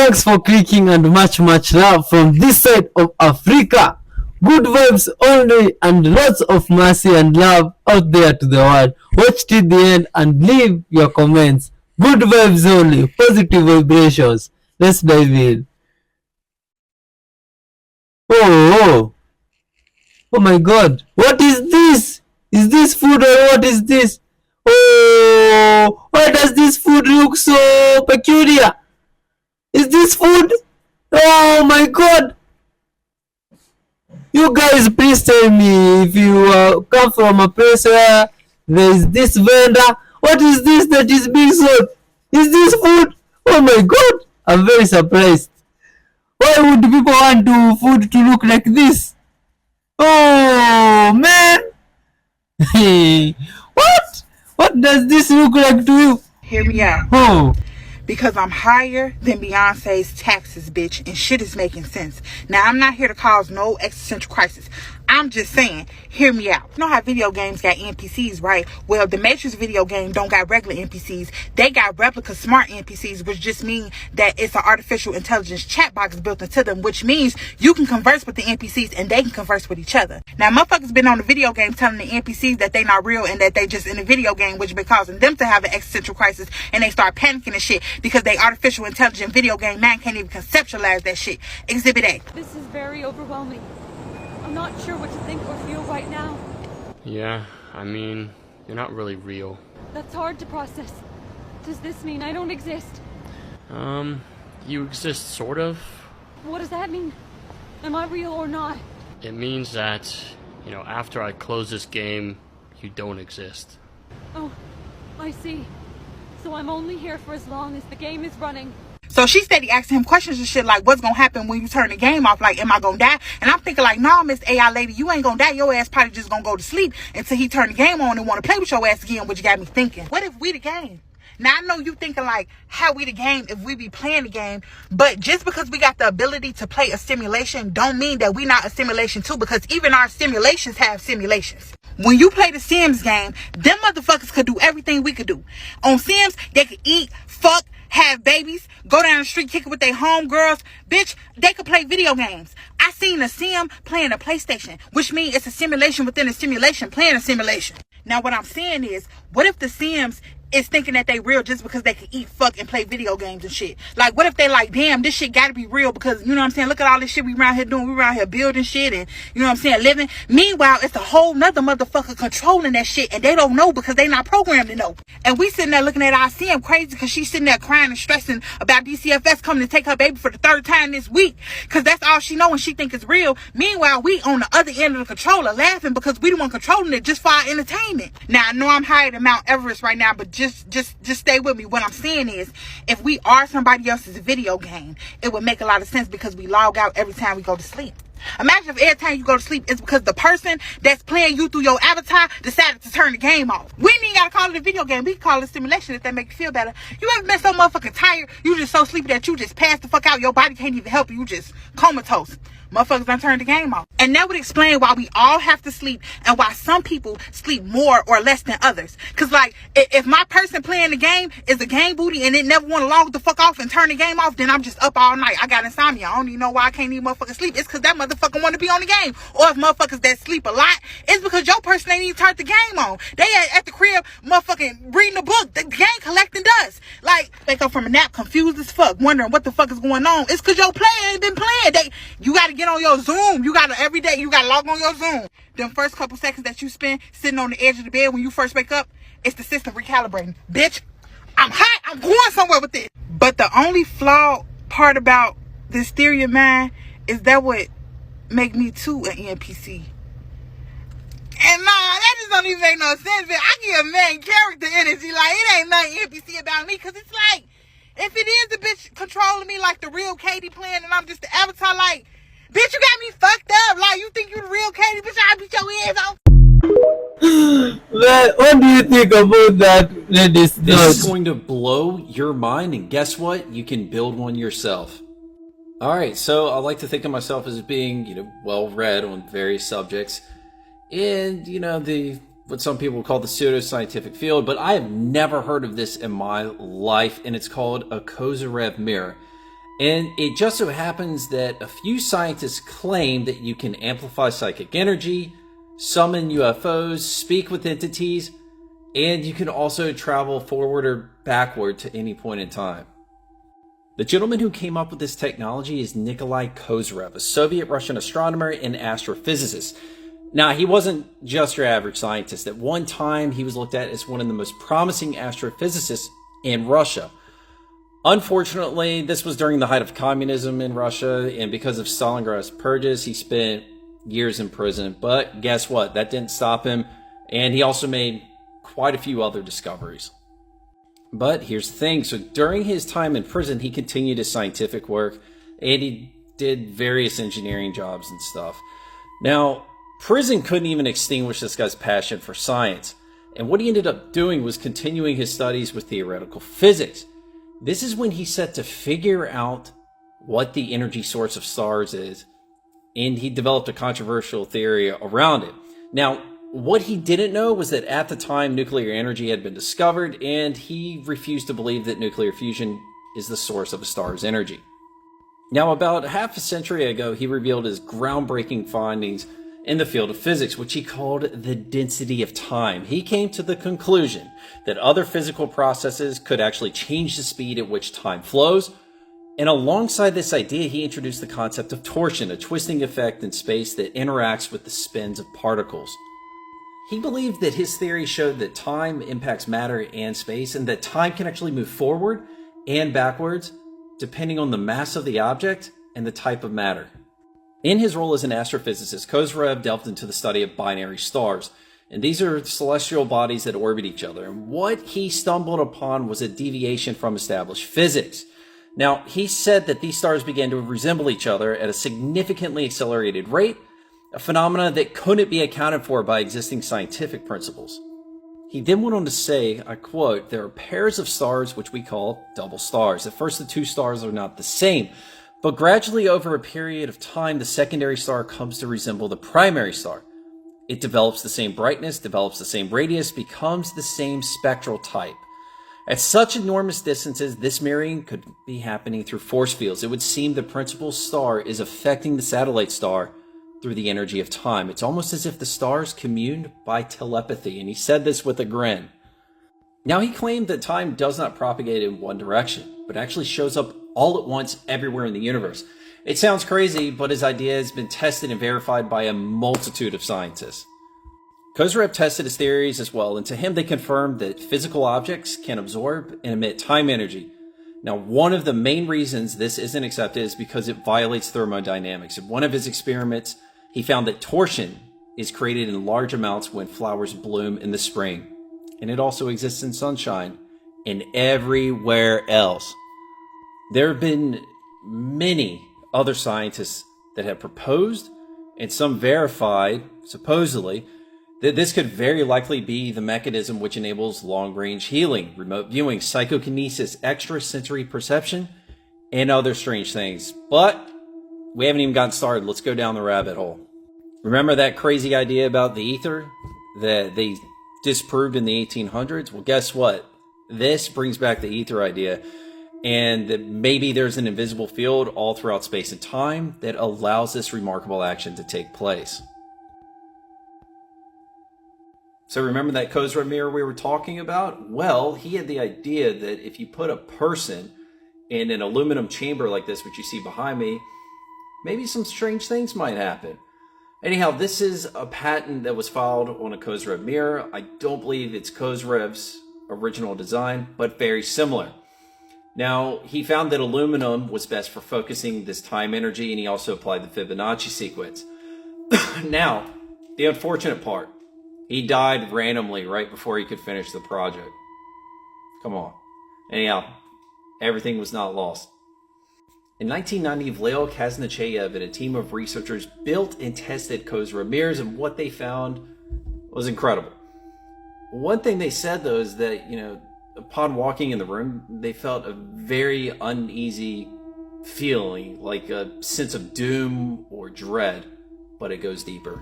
Thanks for clicking and much love from this side of Africa. Good vibes only and lots of mercy and love out there to the world. Watch till the end and leave your comments. Good vibes only, positive vibrations. Let's dive in. Oh, oh my god. What is this? Is this food or what is this? Oh, why does this food look so peculiar? Is this food? Oh my god. You guys please tell me if you come from a place where there is this vendor. What is this that is being sold? Is this food? Oh my god. I'm very surprised. Why would people want food to look like this? Oh man. What? What does this look like to you? Hear me out. Oh. Because I'm higher than Beyonce's taxes, bitch, and shit is making sense. Now, I'm not here to cause no existential crisis. I'm just saying, hear me out. You know how video games got NPCs, right? Well, the Matrix video game don't got regular NPCs. They got replica smart NPCs, which just mean that it's an artificial intelligence chat box built into them, which means you can converse with the NPCs and they can converse with each other. Now, motherfuckers been on the video game telling the NPCs that they not real and that they just in a video game, which been causing them to have an existential crisis, and they start panicking and shit because they artificial intelligent video game man can't even conceptualize that shit. Exhibit A. This is very overwhelming. I'm not sure what to think or feel right now. Yeah, I mean, you're not really real. That's hard to process. Does this mean I don't exist? You exist sort of. What does that mean? Am I real or not? It means that, after I close this game, you don't exist. Oh, I see. So I'm only here for as long as the game is running. So she steady asking him questions and shit like, what's gonna happen when you turn the game off? Like, am I gonna die? And I'm thinking like, nah, Miss AI lady, you ain't gonna die. Your ass probably just gonna go to sleep until he turn the game on and want to play with your ass again, which got me thinking, what if we the game? Now, I know you thinking like, how we the game if we be playing the game, but just because we got the ability to play a simulation don't mean that we not a simulation too, because even our simulations have simulations. When you play the Sims game, them motherfuckers could do everything we could do. On Sims, they could eat, fuck, have babies, go down the street, kick it with their homegirls. Bitch, they could play video games. I seen a Sim playing a PlayStation, which means it's a simulation within a simulation playing a simulation. Now, what I'm saying is, what if the Sims is thinking that they real just because they can eat, fuck, and play video games and shit? Like, what if they like, damn, this shit gotta be real because, you know what I'm saying, look at all this shit we around here doing. We around here building shit and, you know what I'm saying, living. Meanwhile, it's a whole nother motherfucker controlling that shit and they don't know because they not programmed to know. And we sitting there looking at our Sim crazy because she's sitting there crying and stressing about DCFS coming to take her baby for the third time this week because that's all she know and she think is real. Meanwhile, we on the other end of the controller laughing because we the one controlling it just for our entertainment. Now, I know I'm higher than Mount Everest right now, but just stay with me. What I'm saying is, if we are somebody else's video game, it would make a lot of sense because we log out every time we go to sleep. Imagine if every time you go to sleep, it's because the person that's playing you through your avatar decided to turn the game off. We ain't even gotta call it a video game. We can call it a simulation if that make you feel better. You ever been so motherfucking tired, you just so sleepy that you just pass the fuck out, your body can't even help you, you just comatose. Motherfuckers done turned the game off. And that would explain why we all have to sleep and why some people sleep more or less than others. Cause like, if my person playing the game is a game booty and it never want to log the fuck off and turn the game off, then I'm just up all night. I got insomnia. I don't even know why I can't even motherfucking sleep. It's cause that motherfucker want to be on the game. Or if motherfuckers that sleep a lot, it's because your person ain't even turned the game on. They at the crib motherfucking reading a book. The game collecting dust. Like, wake up from a nap confused as fuck, wondering what the fuck is going on. It's cause your player ain't been playing. You gotta get on your Zoom. You gotta every day, you gotta log on your Zoom. Them first couple seconds that you spend sitting on the edge of the bed when you first wake up, it's the system recalibrating. Bitch, I'm hot. I'm going somewhere with this. But the only flawed part about this theory of mine is that would make me too an NPC. And nah, that just don't even make no sense. Man. I give main character energy. Like, it ain't nothing NPC about me. Cause it's like, if it is a bitch controlling me like the real Katie playing and I'm just the avatar, like, bitch, you got me fucked up. Like, you think you the real Katie? Bitch, I'll beat your ass off. Well, what do you think about that, ladies? This is going to blow your mind, and guess what? You can build one yourself. Alright, so I like to think of myself as being, well-read on various subjects. And, what some people call the pseudo-scientific field, but I have never heard of this in my life, and it's called a Kozyrev Mirror. And it just so happens that a few scientists claim that you can amplify psychic energy, summon UFOs, speak with entities, and you can also travel forward or backward to any point in time. The gentleman who came up with this technology is Nikolai Kozyrev, a Soviet-Russian astronomer and astrophysicist. Now, he wasn't just your average scientist. At one time, he was looked at as one of the most promising astrophysicists in Russia. Unfortunately, this was during the height of communism in Russia, and because of Stalingrad's purges, he spent years in prison. But guess what? That didn't stop him, and he also made quite a few other discoveries. But here's the thing. So during his time in prison, he continued his scientific work, and he did various engineering jobs and stuff. Now, prison couldn't even extinguish this guy's passion for science. And what he ended up doing was continuing his studies with theoretical physics. This is when he set to figure out what the energy source of stars is, and he developed a controversial theory around it. Now, what he didn't know was that at the time, nuclear energy had been discovered, and he refused to believe that nuclear fusion is the source of a star's energy. Now, about half a century ago, he revealed his groundbreaking findings in the field of physics, which he called the density of time. He came to the conclusion that other physical processes could actually change the speed at which time flows. And alongside this idea, he introduced the concept of torsion, a twisting effect in space that interacts with the spins of particles. He believed that his theory showed that time impacts matter and space, and that time can actually move forward and backwards depending on the mass of the object and the type of matter. In his role as an astrophysicist, Kozyrev delved into the study of binary stars, and these are celestial bodies that orbit each other. And what he stumbled upon was a deviation from established physics. Now, he said that these stars began to resemble each other at a significantly accelerated rate, a phenomenon that couldn't be accounted for by existing scientific principles. He then went on to say, I quote, "There are pairs of stars which we call double stars. At first, the two stars are not the same. But gradually, over a period of time, the secondary star comes to resemble the primary star. It develops the same brightness, develops the same radius, becomes the same spectral type. At such enormous distances, this mirroring could be happening through force fields. It would seem the principal star is affecting the satellite star through the energy of time. It's almost as if the stars communed by telepathy." And he said this with a grin. Now, he claimed that time does not propagate in one direction, but actually shows up all at once everywhere in the universe. It sounds crazy, but his idea has been tested and verified by a multitude of scientists. Kozyrev tested his theories as well, and to him they confirmed that physical objects can absorb and emit time energy. Now, one of the main reasons this isn't accepted is because it violates thermodynamics. In one of his experiments, he found that torsion is created in large amounts when flowers bloom in the spring. And it also exists in sunshine and everywhere else. There have been many other scientists that have proposed, and some verified, supposedly, that this could very likely be the mechanism which enables long-range healing, remote viewing, psychokinesis, extrasensory perception, and other strange things. But we haven't even gotten started. Let's go down the rabbit hole. Remember that crazy idea about the ether that they disproved in the 1800s? Well, guess what? This brings back the ether idea, and that maybe there's an invisible field all throughout space and time that allows this remarkable action to take place. So remember that Kozyrev Mirror we were talking about? Well, he had the idea that if you put a person in an aluminum chamber like this, which you see behind me, maybe some strange things might happen. Anyhow, this is a patent that was filed on a Kozyrev Mirror. I don't believe it's Kozyrev's original design, but very similar. Now, he found that aluminum was best for focusing this time energy, and he also applied the Fibonacci sequence. Now, the unfortunate part, he died randomly right before he could finish the project. Come on. Anyhow, everything was not lost. In 1990, Vlail Kaznecheyev and a team of researchers built and tested Kozyrev mirrors, and what they found was incredible. One thing they said, though, is that, upon walking in the room, they felt a very uneasy feeling, like a sense of doom or dread, but it goes deeper.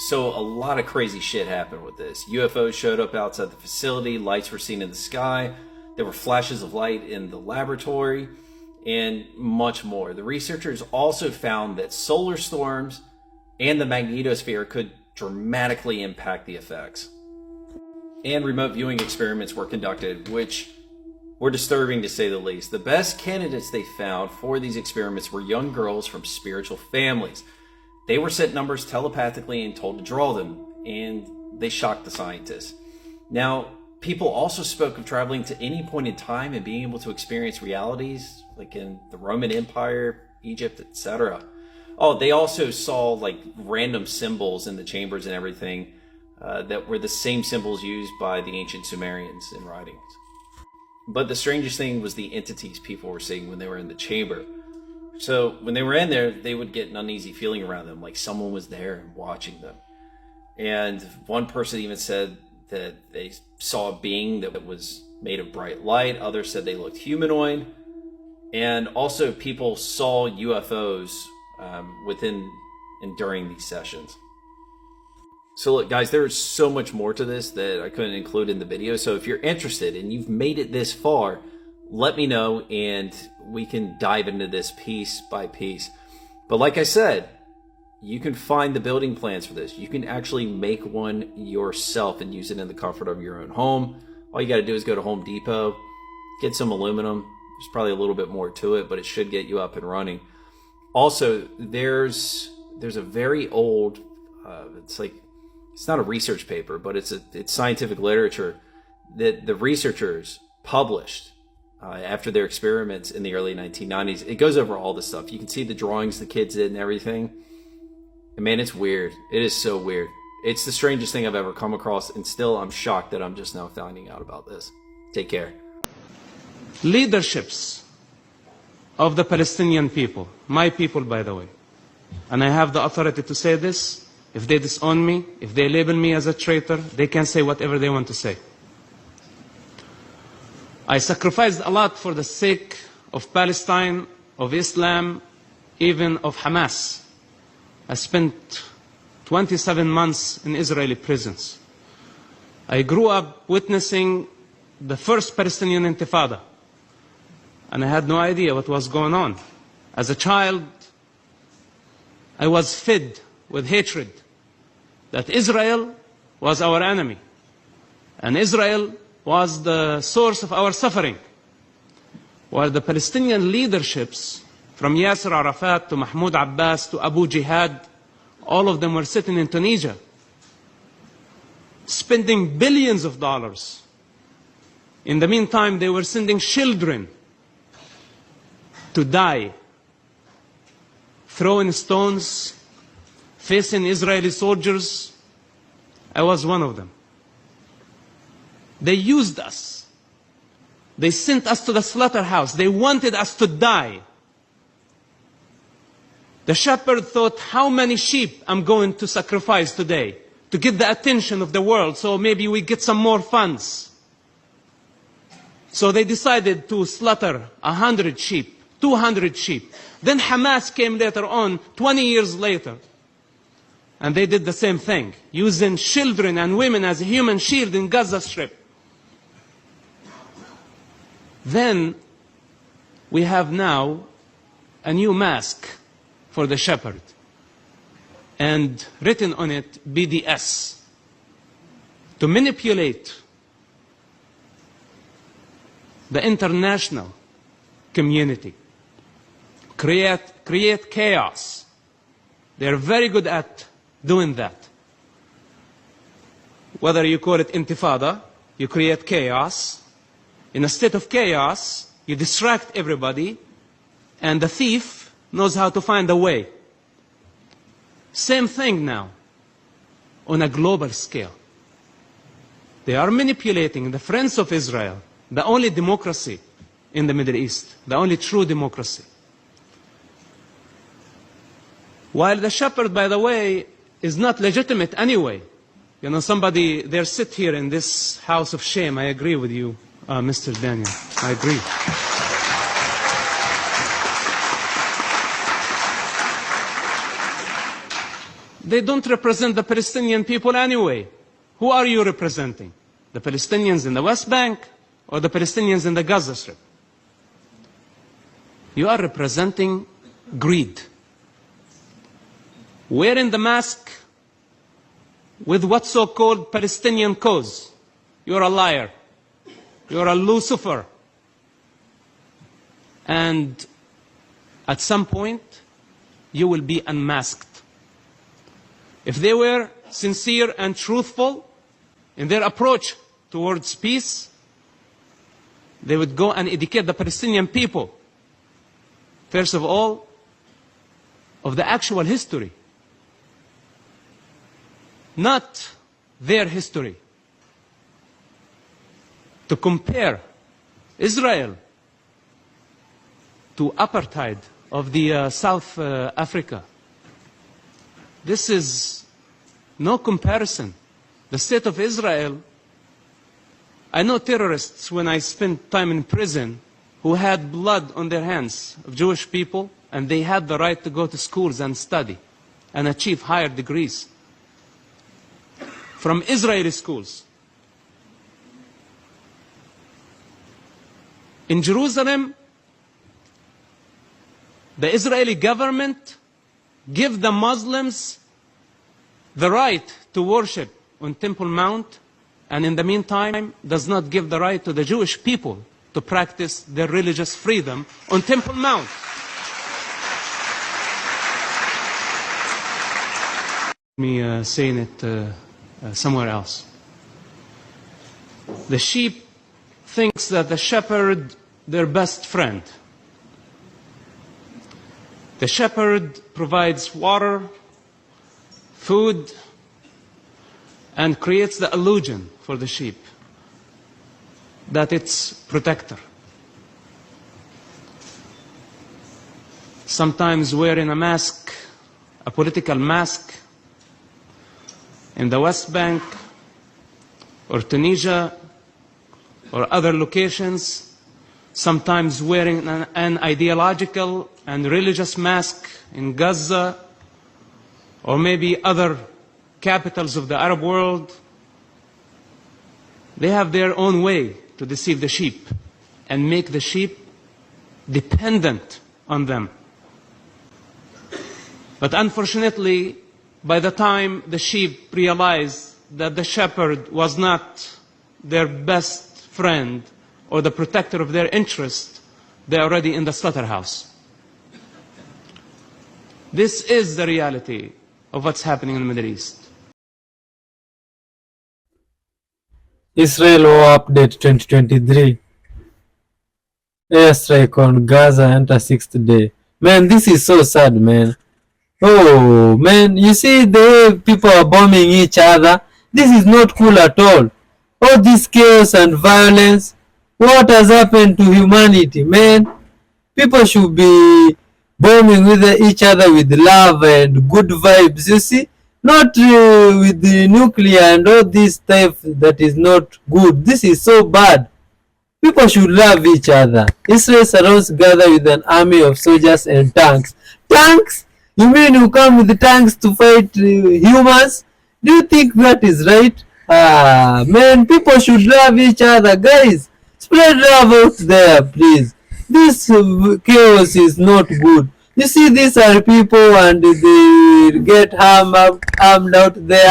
So a lot of crazy shit happened with this. UFOs showed up outside the facility, lights were seen in the sky, there were flashes of light in the laboratory, and much more. The researchers also found that solar storms and the magnetosphere could dramatically impact the effects. And remote viewing experiments were conducted, which were disturbing to say the least. The best candidates they found for these experiments were young girls from spiritual families. They were sent numbers telepathically and told to draw them, and they shocked the scientists. Now, people also spoke of traveling to any point in time and being able to experience realities like in the Roman Empire, Egypt, etc. Oh, they also saw like random symbols in the chambers and everything that were the same symbols used by the ancient Sumerians in writings. But the strangest thing was the entities people were seeing when they were in the chamber. So when they were in there, they would get an uneasy feeling around them, like someone was there and watching them. And one person even said that they saw a being that was made of bright light. Others said they looked humanoid. And also people saw UFOs within and during these sessions. So look, guys, there's so much more to this that I couldn't include in the video. So if you're interested and you've made it this far, let me know and we can dive into this piece by piece. But like I said, you can find the building plans for this. You can actually make one yourself and use it in the comfort of your own home. All you got to do is go to Home Depot, get some aluminum. There's probably a little bit more to it, but it should get you up and running. Also, there's a very old, it's not a research paper, but it's scientific literature that the researchers published after their experiments in the early 1990s. It goes over all this stuff. You can see the drawings the kids did and everything. And man, it's weird. It is so weird. It's the strangest thing I've ever come across, and still I'm shocked that I'm just now finding out about this. Take care. Leaderships of the Palestinian people, my people, by the way, and I have the authority to say this. If they disown me, if they label me as a traitor, they can say whatever they want to say. I sacrificed a lot for the sake of Palestine, of Islam, even of Hamas. I spent 27 months in Israeli prisons. I grew up witnessing the first Palestinian Intifada, and I had no idea what was going on. As a child, I was fed with hatred that Israel was our enemy, and Israel was the source of our suffering, while the Palestinian leaderships, from Yasser Arafat to Mahmoud Abbas to Abu Jihad, all of them were sitting in Tunisia, spending billions of dollars. In the meantime, they were sending children to die, throwing stones, facing Israeli soldiers. I was one of them. They used us. They sent us to the slaughterhouse. They wanted us to die. The shepherd thought, how many sheep I'm going to sacrifice today to get the attention of the world, so maybe we get some more funds. So they decided to slaughter 100 sheep, 200 sheep. Then Hamas came later on, 20 years later, and they did the same thing, using children and women as a human shield in Gaza Strip. Then we have now a new mask for the shepherd, and written on it BDS, to manipulate the international community, create chaos. They're very good at doing that. Whether you call it intifada, you create chaos. In a state of chaos, you distract everybody, and the thief knows how to find a way. Same thing now, on a global scale. They are manipulating the friends of Israel, the only democracy in the Middle East, the only true democracy. While the shepherd, by the way, is not legitimate anyway. You know, somebody, they sit here in this house of shame. I agree with you, Mr. Daniel. I agree. They don't represent the Palestinian people anyway. Who are you representing? The Palestinians in the West Bank or the Palestinians in the Gaza Strip? You are representing greed. Wearing the mask with what so-called Palestinian cause. You're a liar. You're a Lucifer. And at some point, you will be unmasked. If they were sincere and truthful in their approach towards peace, they would go and educate the Palestinian people, first of all, of the actual history, not their history. To compare Israel to apartheid of the South Africa, this is no comparison. The state of Israel, I know terrorists when I spent time in prison who had blood on their hands of Jewish people, and they had the right to go to schools and study and achieve higher degrees from Israeli schools. In Jerusalem, the Israeli government give the Muslims the right to worship on Temple Mount, and in the meantime does not give the right to the Jewish people to practice their religious freedom on Temple Mount. Me saying it somewhere else. The sheep thinks that the shepherd their best friend. The shepherd provides water, food, and creates the illusion for the sheep that it's protector. Sometimes wearing a mask, a political mask, in the West Bank or Tunisia or other locations, sometimes wearing an ideological and religious mask in Gaza or maybe other capitals of the Arab world. They have their own way to deceive the sheep and make the sheep dependent on them. But unfortunately, by the time the sheep realized that the shepherd was not their best friend or the protector of their interest, they're already in the slaughterhouse. This is the reality of what's happening in the Middle East. Israel War Update 2023. Airstrike on Gaza enter 6th day. Man, this is so sad, man. Oh, man, you see the way people are bombing each other? This is not cool at all. All this chaos and violence. What has happened to humanity, man? People should be bombing with each other with love and good vibes, you see? Not with the nuclear and all this stuff that is not good. This is so bad. People should love each other. Israel surrounds Gaza with an army of soldiers and tanks. Tanks? You mean you come with the tanks to fight humans? Do you think that is right? Man, people should love each other. Guys, spread love out there, please. This chaos is not good. You see, these are people and they get armed out there.